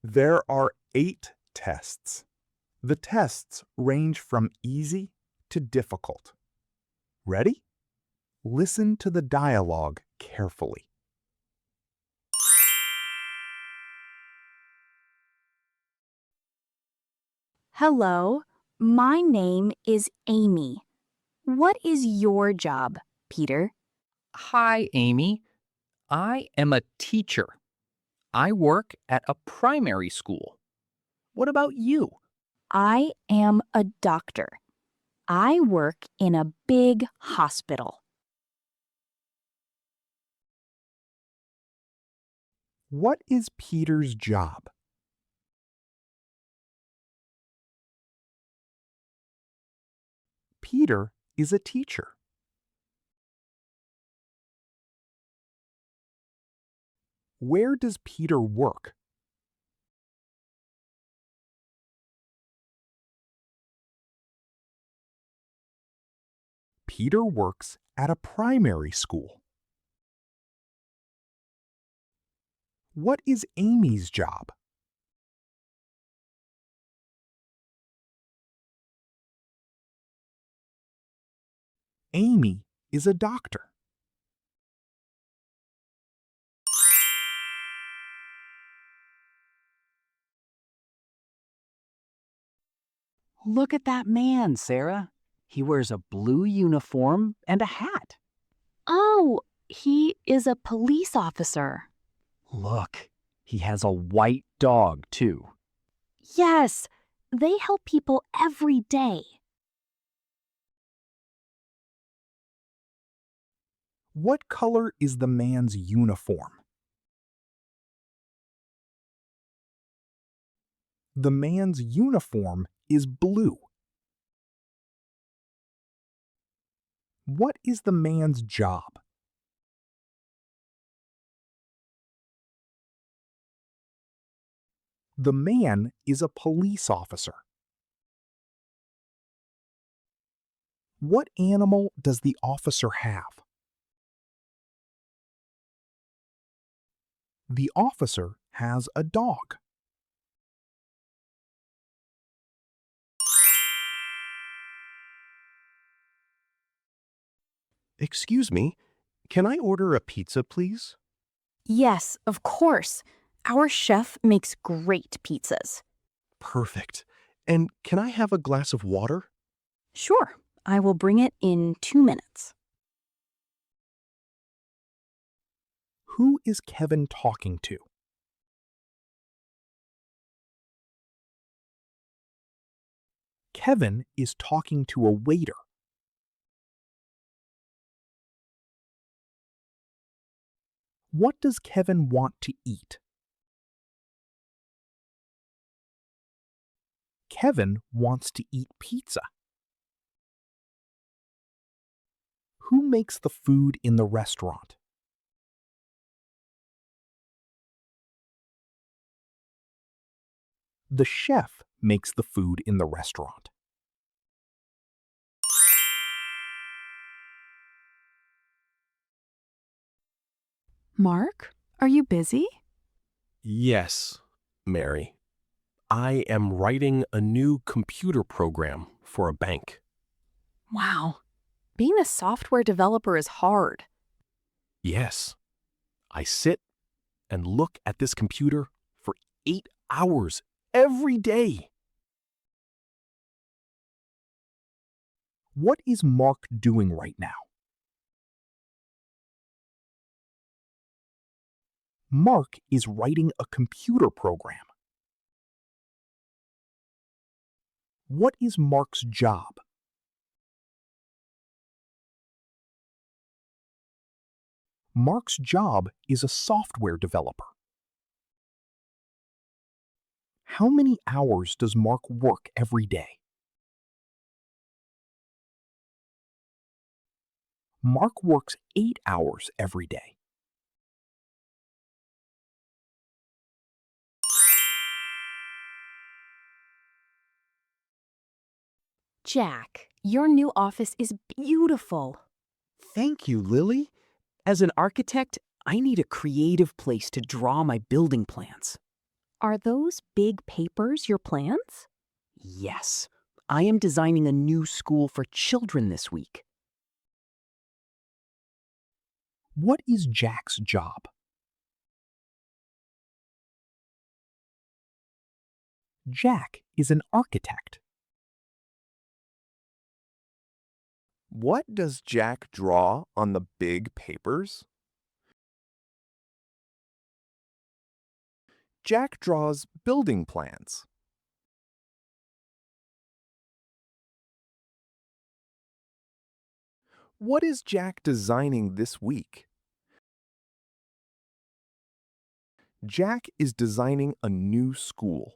There are 8 tests. The tests range from easy to difficult. Ready? Listen to the dialogue carefully. Hello, my name is Amy. What is your job, Peter? Hi, Amy. I am a teacher. I work at a primary school. What about you? I am a doctor. I work in a big hospital. What is Peter's job? Peter is a teacher. Where does Peter work? Peter works at a primary school. What is Amy's job? Amy is a doctor. Look at that man, Sarah. He wears a blue uniform and a hat. Oh, he is a police officer. Look, he has a white dog, too. Yes, they help people every day. What color is the man's uniform? The man's uniform is blue. What is the man's job? The man is a police officer. What animal does the officer have? The officer has a dog. Excuse me, can I order a pizza, please? Yes, of course. Our chef makes great pizzas. Perfect. And can I have a glass of water? Sure, I will bring it in 2 minutes. Who is Kevin talking to? Kevin is talking to a waiter. What does Kevin want to eat? Kevin wants to eat pizza. Who makes the food in the restaurant? The chef makes the food in the restaurant. Mark, are you busy? Yes, Mary. I am writing a new computer program for a bank. Wow. Being a software developer is hard. Yes. I sit and look at this computer for 8 hours every day. What is Mark doing right now? Mark is writing a computer program. What is Mark's job? Mark's job is a software developer. How many hours does Mark work every day? Mark works 8 hours every day. Jack, your new office is beautiful. Thank you, Lily. As an architect, I need a creative place to draw my building plans. Are those big papers your plans? Yes, I am designing a new school for children this week. What is Jack's job? Jack is an architect. What does Jack draw on the big papers? Jack draws building plans. What is Jack designing this week? Jack is designing a new school.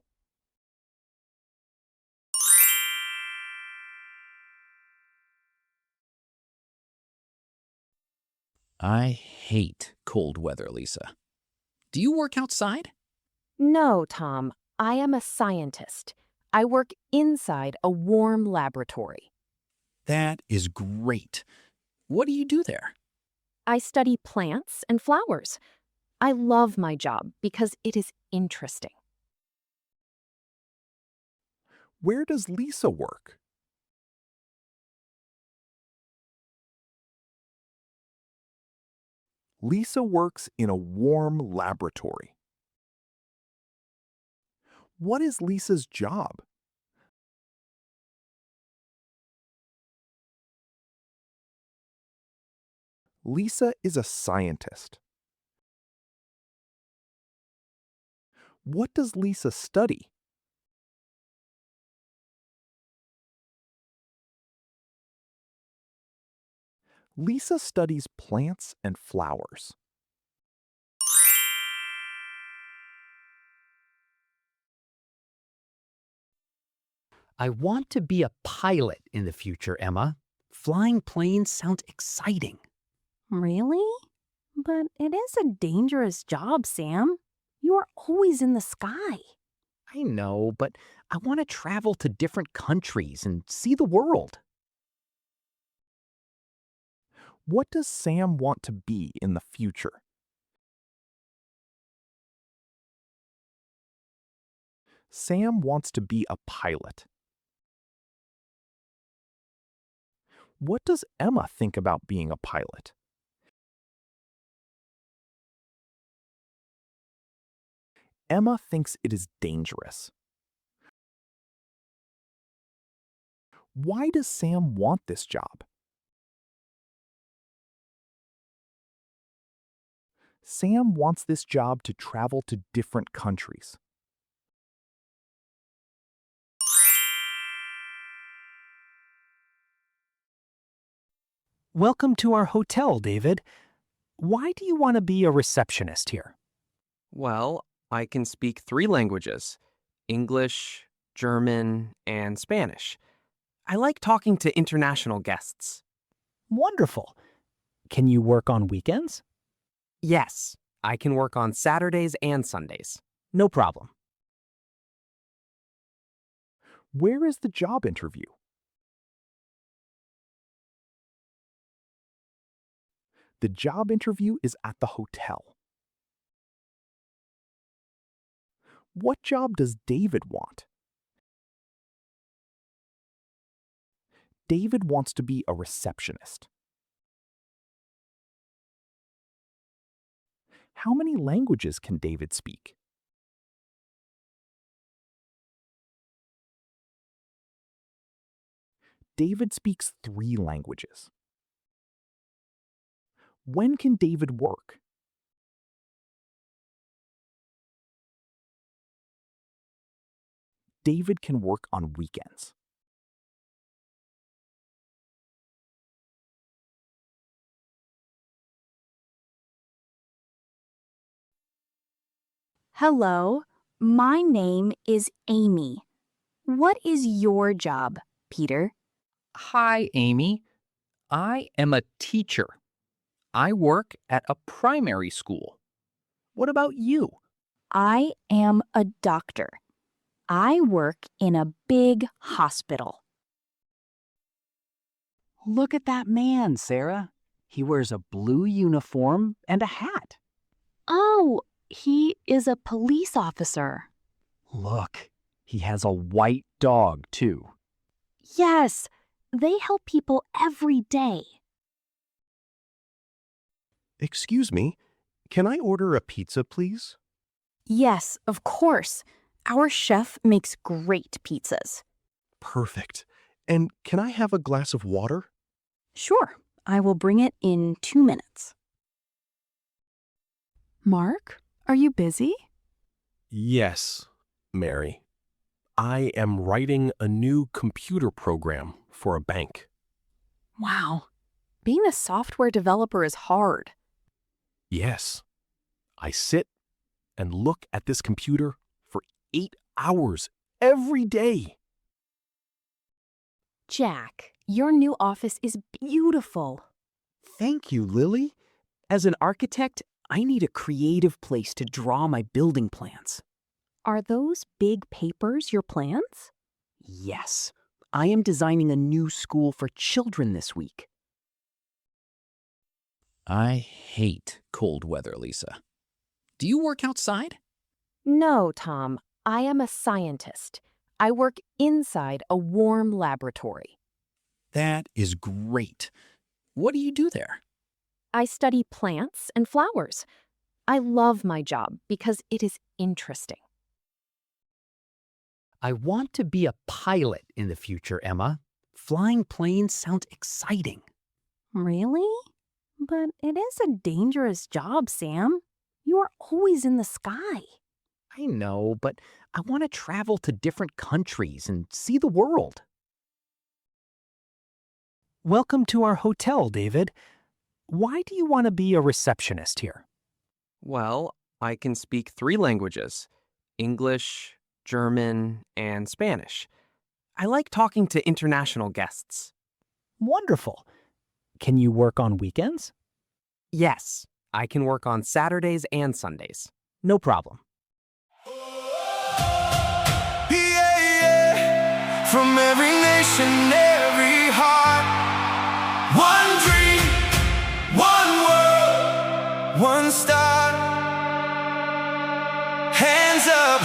I hate cold weather, Lisa. Do you work outside? No, Tom. I am a scientist. I work inside a warm laboratory. That is great. What do you do there? I study plants and flowers. I love my job because it is interesting. Where does Lisa work? Lisa works in a warm laboratory. What is Lisa's job? Lisa is a scientist. What does Lisa study? Lisa studies plants and flowers. I want to be a pilot in the future, Emma. Flying planes sounds exciting. Really? But it is a dangerous job, Sam. You are always in the sky. I know, but I want to travel to different countries and see the world. What does Sam want to be in the future? Sam wants to be a pilot. What does Emma think about being a pilot? Emma thinks it is dangerous. Why does Sam want this job? Sam wants this job to travel to different countries. Welcome to our hotel, David. Why do you want to be a receptionist here? Well, I can speak 3 languages: English, German, and Spanish. I like talking to international guests. Wonderful. Can you work on weekends? Yes, I can work on Saturdays and Sundays. No problem. Where is the job interview? The job interview is at the hotel. What job does David want? David wants to be a receptionist. How many languages can David speak? David speaks 3 languages. When can David work? David can work on weekends. Hello, my name is Amy. What is your job, Peter? Hi, Amy. I am a teacher. I work at a primary school. What about you? I am a doctor. I work in a big hospital. Look at that man, Sarah. He wears a blue uniform and a hat. Oh, he is a police officer. Look, he has a white dog, too. Yes, they help people every day. Excuse me, can I order a pizza, please? Yes, of course. Our chef makes great pizzas. Perfect. And can I have a glass of water? Sure, I will bring it in 2 minutes. Mark, are you busy? Yes, Mary. I am writing a new computer program for a bank. Wow, being a software developer is hard. Yes. I sit and look at this computer for 8 hours every day. Jack, your new office is beautiful. Thank you, Lily. As an architect, I need a creative place to draw my building plans. Are those big papers your plans? Yes, I am designing a new school for children this week. I hate cold weather, Lisa. Do you work outside? No, Tom. I am a scientist. I work inside a warm laboratory. That is great. What do you do there? I study plants and flowers. I love my job because it is interesting. I want to be a pilot in the future, Emma. Flying planes sounds exciting. Really? But it is a dangerous job, Sam. You are always in the sky. I know, but I want to travel to different countries and see the world. Welcome to our hotel, David. Why do you want to be a receptionist here? Well, I can speak 3 languages: English, German, and Spanish. I like talking to international guests. Wonderful. Can you work on weekends? Yes, I can work on Saturdays and Sundays. No problem. From every nation, every heart, one dream, one world, one star. Hands up